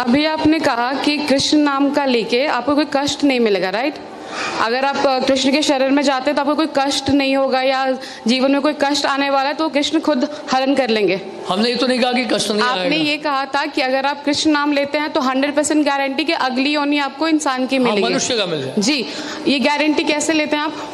अभी आपने कहा कि कृष्ण नाम का लेके आपको कोई कष्ट नहीं मिलेगा, राइट? अगर आप कृष्ण के शरण में जाते हैं तो आपको कोई कष्ट नहीं होगा, या जीवन में कोई कष्ट आने वाला है तो कृष्ण खुद हरण कर लेंगे। हमने ये तो नहीं कहा कि कष्ट नहीं आएगा। आपने ये कहा था कि अगर आप कृष्ण नाम लेते हैं तो 100% गारंटी कि अगली योनि आपको इंसान की मिलेगी, मनुष्य का मिल जाए। जी, ये गारंटी कैसे लेते हैं आप?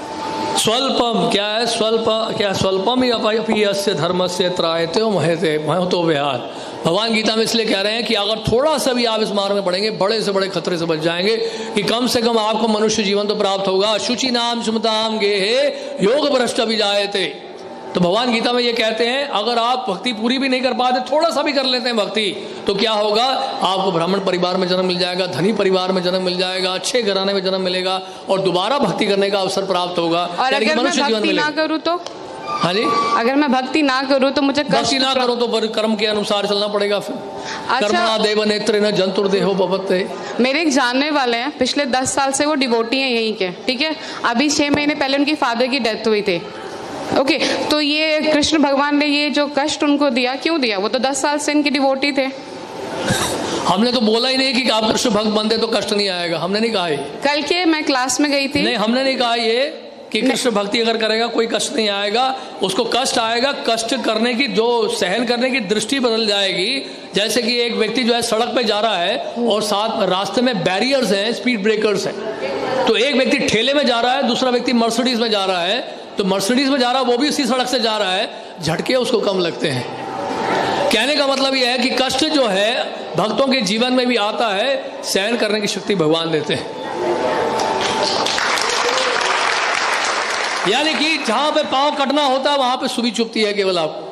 स्वल्पम क्या है? स्वल्पम ही अपयस्य धर्मस्य त्रायते महते महतो विहार। भगवान गीता में इसलिए कह रहे हैं कि अगर थोड़ा सा भी आप इस मार्ग में पड़ेंगे, बड़े से बड़े खतरे से बच जाएंगे, कि कम से कम आपको मनुष्य जीवन तो प्राप्त होगा। शुचि नाम सुमताम गेहे योग भ्रष्ट भी जायते। तो भगवान गीता में ये कहते हैं अगर आप भक्ति पूरी भी नहीं कर पाते, थोड़ा सा भी कर लेते हैं भक्ति, तो क्या होगा? आपको ब्राह्मण परिवार में जन्म मिल जाएगा, धनी परिवार में जन्म मिल जाएगा, अच्छे घराने में जन्म मिलेगा और दोबारा भक्ति करने का अवसर प्राप्त होगा। और अगर मैं भक्ति ना करूँ तो? हाँ जी, अगर मैं भक्ति ना करूँ तो मुझे भक्ति ना करो तो कर्म के अनुसार चलना पड़ेगा। फिर कर्मणा देव नेत्र न जंतुर्देहो भवते। मेरे एक जानने वाले हैं, पिछले 10 साल से वो डिवोटी हैं यहीं के, ठीक है? अभी 6 महीने पहले उनकी फादर की डेथ हुई थी। ओके, तो ये कृष्ण भगवान ने ये जो कष्ट उनको दिया, क्यों दिया? वो तो 10 साल से इनकी डिवोटी थे। हमने तो बोला ही नहीं कि आप कृष्ण भक्त बनते तो कष्ट नहीं आएगा, हमने नहीं कहा। कल के मैं क्लास में गई थी, नहीं, हमने नहीं कहा ये कि कृष्ण भक्ति अगर करेगा कोई कष्ट नहीं आएगा। उसको कष्ट आएगा, कष्ट करने की जो सहन करने की दृष्टि बदल जाएगी। जैसे कि एक व्यक्ति जो है सड़क पे जा रहा है और साथ रास्ते में बैरियर्स हैं, स्पीड ब्रेकर्स हैं, तो एक व्यक्ति ठेले में जा रहा है, दूसरा व्यक्ति मर्सिडीज में जा रहा है। तो मर्सिडीज में जा रहा है, वो भी उसी सड़क से जा रहा है, झटके उसको कम लगते हैं। कहने का मतलब यह है कि कष्ट जो है भक्तों के जीवन में भी आता है, सहन करने की शक्ति भगवान देते हैं। यानी कि जहां पे पांव कटना होता है वहां पे सुई चुभती है केवल आपको।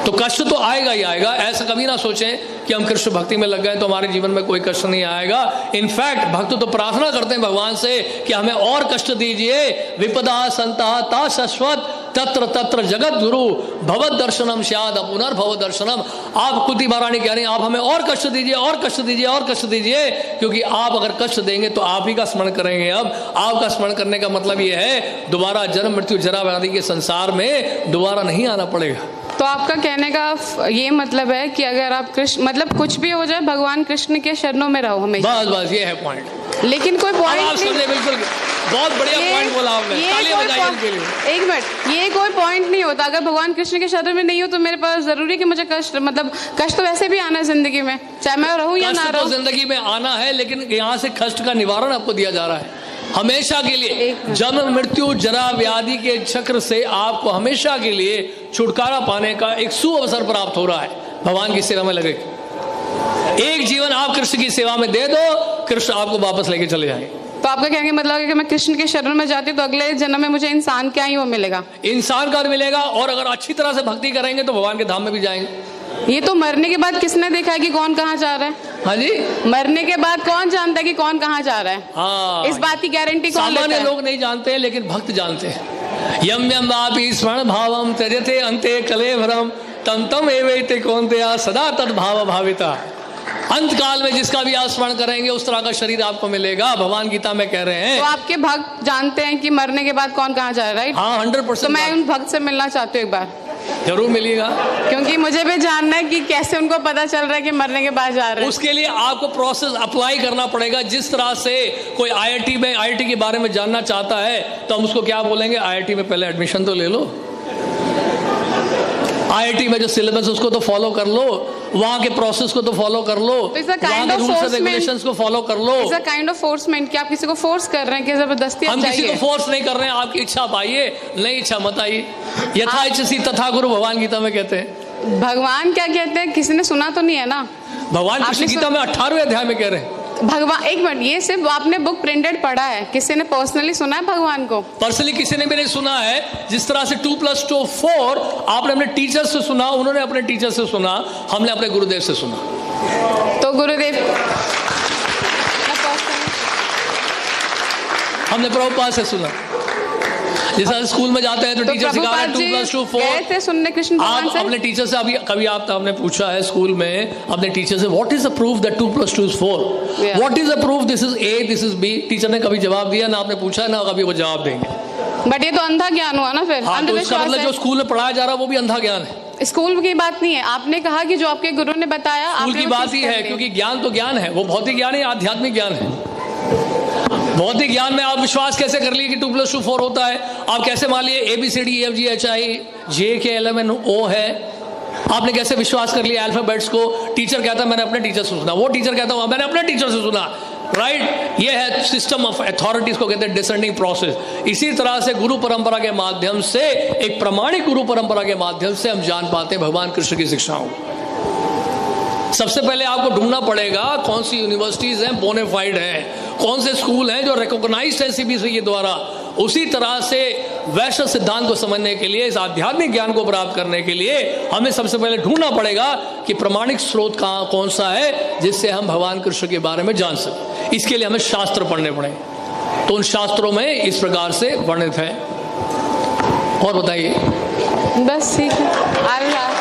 तो कष्ट तो आएगा ही आएगा। ऐसा कभी ना सोचें कि हम कृष्ण भक्ति में लग गए तो हमारे जीवन में कोई कष्ट नहीं आएगा। इनफैक्ट भक्त तो प्रार्थना करते हैं भगवान से कि हमें और कष्ट दीजिए। विपदा संता ता शाश्वत तत्र तत्र जगत गुरु भवद दर्शनम स्याद पुनर्भव दर्शनम। आप कुंती महारानी कह रही हैं आप हमें और कष्ट दीजिए, और कष्ट दीजिए, और कष्ट दीजिए, क्योंकि आप अगर कष्ट देंगे तो आप ही का स्मरण करेंगे। अब आपका स्मरण करने का मतलब यह है दोबारा जन्म मृत्यु जरा व्याधि के संसार में दोबारा नहीं आना पड़ेगा। तो आपका कहने का ये मतलब है कि अगर आप कृष्ण मतलब कुछ भी हो जाए भगवान कृष्ण के शरणों में रहो हमेशा। बस ये है पॉइंट। लेकिन कोई पॉइंट नहीं, बिल्कुल बहुत बढ़िया पॉइंट बोला आपने, तालियां बजाइए इनके लिए। एक मिनट, ये कोई पॉइंट नहीं होता। अगर भगवान कृष्ण के शरण में नहीं हो तो मेरे पास जरूरी कि मुझे कष्ट मतलब कष्ट तो वैसे भी आना है जिंदगी में, चाहे मैं रहूं या ना रहूं। जिंदगी में आना है, लेकिन यहाँ से कष्ट का निवारण आपको दिया जा रहा है हमेशा के लिए। जन्म मृत्यु जरा व्याधि के चक्र से आपको हमेशा के लिए छुटकारा पाने का एक सुअवसर प्राप्त हो रहा है। भगवान की सेवा में लगे, एक जीवन आप कृष्ण की सेवा में दे दो, कृष्ण आपको वापस लेके चले जाएंगे। तो आपका कहने का मतलब है कि मैं कृष्ण के शरण में जाती तो अगले जन्म में मुझे इंसान क्या ही वो मिलेगा, इंसान का मिलेगा। और अगर अच्छी तरह से भक्ति करेंगे तो भगवान के धाम में भी जाएंगे। ये तो मरने के बाद किसने देखा है कि कौन कहाँ जा रहा है? हाँ जी, मरने के बाद कौन जानता है कि कौन कहाँ जा रहा है? हाँ, इस बात की गारंटी कौन लेता है? सामान्य लोग नहीं जानते हैं, लेकिन भक्त जानते हैं। यम यम वापि स्मरण भावम त्यजते अंते कलेवरम तम तम एवैते कौन्तेय सदा तद्भाव भाविता। अंत काल में जिसका भी आप स्मरण करेंगे उस तरह का शरीर आपको मिलेगा। भगवान गीता में कह रहे हैं। तो आपके भक्त जानते हैं कि मरने के बाद कौन कहाँ जा रहा है, राइट? हाँ, 100%। तो मैं उन भक्त से मिलना चाहती हूँ एक बार। जरूर मिलिएगा, क्योंकि मुझे भी जानना है कि कैसे उनको पता चल रहा है कि मरने के बाद जा रहे हैं। उसके लिए आपको प्रोसेस अप्लाई करना पड़ेगा। जिस तरह से कोई आईआईटी के बारे में जानना चाहता है तो हम उसको क्या बोलेंगे, आईआईटी में पहले एडमिशन तो ले लो, आईआईटी में जो सिलेबस उसको तो फॉलो कर लो, वहां के प्रोसेस को तो फॉलो कर लो, वहां के रूल्स एंड रेगुलेशंस को फॉलो कर लो। इट्स अ काइंड ऑफ फोर्समेंट कि आप किसी को फोर्स कर रहे हैं कि जबरदस्ती हम किसी को फोर्स नहीं कर रहे हैं। आपकी इच्छा पाइए, नहीं इच्छा मत आइए। यथा इच्छसी तथा गुरु भगवान गीता में कहते हैं। भगवान क्या कहते हैं किसी ने सुना तो नहीं है ना? भगवान कृष्ण गीता में 18वें अध्याय में कह रहे हैं। भगवान एक मिनट, ये सिर्फ आपने बुक प्रिंटेड पढ़ा है, किसी ने पर्सनली सुना है भगवान को? पर्सनली किसी ने भी नहीं सुना है। जिस तरह से 2 + 2 4 आपने अपने टीचर से सुना, उन्होंने अपने टीचर से सुना, हमने अपने गुरुदेव से सुना। तो गुरुदेव हमने प्रभुपाद से सुना। जैसा स्कूल में जाते हैं तो टीचर सिखा रहे हैं 2 + 2 4 कैसे सुनने कृष्ण भगवान से? आप अपने टीचर से कभी आपने पूछा है स्कूल में अपने टीचर से what is the proof that 2 + 2 is 4? What is the proof this is A this is B? Teacher ने कभी जवाब दिया ना, आपने पूछा ना कभी वो जवाब देंगे। बट ये तो अंधा ज्ञान हुआ ना फिर। हाँ, तो इसका मतलब जो स्कूल में पढ़ाया जा रहा है वो भी अंधा ज्ञान है। स्कूल की बात नहीं है, आपने कहा कि जो आपके गुरु ने बताया स्कूल आपने की वो बात चीज़ ही कर है, ली। क्योंकि ज्ञान तो ज्ञान है, वो भौतिक ज्ञान है, आध्यात्मिक ज्ञान है। भौतिक ज्ञान में आप विश्वास कैसे कर लिए कि 2 + 2 4 होता है? आप कैसे मान लिए ABCDEFGHIJ है? आपने कैसे विश्वास कर लिया अल्फाबेट्स को? टीचर कहता है मैंने अपने टीचर से सुना, वो टीचर कहता है मैंने अपने टीचर से सुना, राइट? ये है सिस्टम ऑफ अथॉरिटीज को कहते हैं डिसेंडिंग प्रोसेस। इसी तरह से गुरु परंपरा के माध्यम से, एक प्रमाणिक गुरु परंपरा के माध्यम से हम जान पाते हैं भगवान कृष्ण की शिक्षाओं को। सबसे पहले आपको ढूंढना पड़ेगा कौन सी यूनिवर्सिटीज हैं बोनेफाइड हैं, कौन से स्कूल हैं जो रिकॉग्नाइज्ड है CBSE के द्वारा। उसी तरह से वैश्विक सिद्धांत को समझने के लिए, इस आध्यात्मिक ज्ञान को प्राप्त करने के लिए हमें सबसे पहले ढूंढना पड़ेगा कि प्रमाणिक स्रोत कहाँ कौन सा है जिससे हम भगवान कृष्ण के बारे में जान सकें। इसके लिए हमें शास्त्र पढ़ने पड़ेंगे। तो उन शास्त्रों में इस प्रकार से वर्णित है। और बताइए। बस ठीक है। अल्लाह